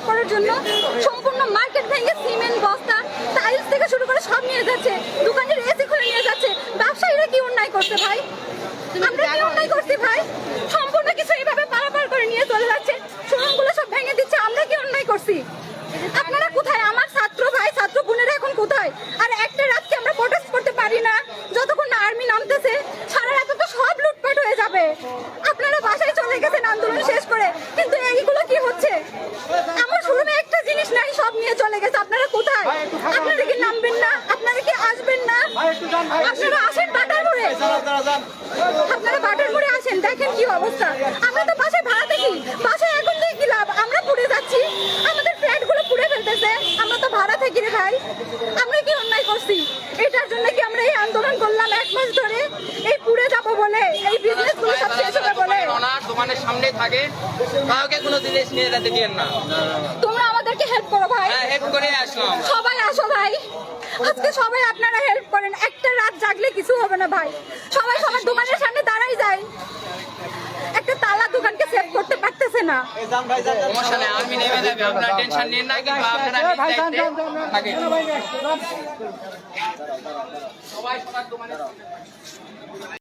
করার জন্য সম্পূর্ণ মার্কেট ভেঙে সিমেন্ট বস্তা টাইলস থেকে শুরু করে সব নিয়ে যাচ্ছে, দোকানের এসি খুলে নিয়ে যাচ্ছে। ব্যবসায়ীরা কি অন্যায় করছে ভাই? আমরা কি অন্যায় করছি ভাই? সম্পূর্ণ কিছু এইভাবে পারাপার করে নিয়ে চলে যাচ্ছে, শোরুমগুলো সব ভেঙে দিচ্ছে। আমরা কি অন্যায় করছি? আপনারা কোথায়? আমার ছাত্র ভাই ছাত্র বোনেরা এখন কোথায়? আর একটা রাতকে আমরা প্রোটেস্ট করতে পারি না যতক্ষণ না আর্মি নামতেছে। সারা রাতে তো সব লুটপাট হয়ে যাবে। আপনারা বাসায় চলে গেছেন আন্দোলন শেষ করে, কিন্তু এইগুলো কি হচ্ছে? আমার শোরুমে একটা জিনিস নাই, সব নিয়ে চলে গেছে। আপনারা কোথায়? আপনারা কি নামবেন না? আপনারা কি আসবেন না? আপনারা আসেন বাটার মোড়ে, আপনারা বাটার মোড়ে আসেন, দেখেন কি অবস্থা। আমরা তো বাসায় ভাড়া থাকি, বাসায় এখন থেকে কি লাভ? আমরা পুড়ে যাচ্ছি, আমাদের ফ্ল্যাট গুলো পুড়ে ফেলতেছে। আমরা তো ভাড়া থাকি রে ভাই। আমরা কি অন্যায় করছি? এটার জন্য কি আমরা এই আন্দোলন করলাম 1 মাস ধরে? এই পুড়ে যাবো বলে, এই বিজনেস গুলো সব শেষ হবে বলে। দোকানের সামনে থাকে, কাউকে কোনো জিনিস নিয়ে যেতে দিয়েন না। তোমরা আমাদেরকে হেল্প করো ভাই। হ্যাঁ, হেল্প করে আসলাম। সবাই আসো ভাই, আজকে সবাই আপনারা হেল্প করেন। একটা রাত জাগলে কিছু হবে না ভাই। সবাই সবার দোকানের সামনে দাঁড়াই যায়, একটা তালা দোকানকে সেভ করতে পারতেছে না। সমস্যা নেই, আর্মি নেমে যাবে, আপনারা টেনশন নিন না, কিংবা আপনারা নিজ দায়িত্বে থাকেন। সবাই সবার দোকানে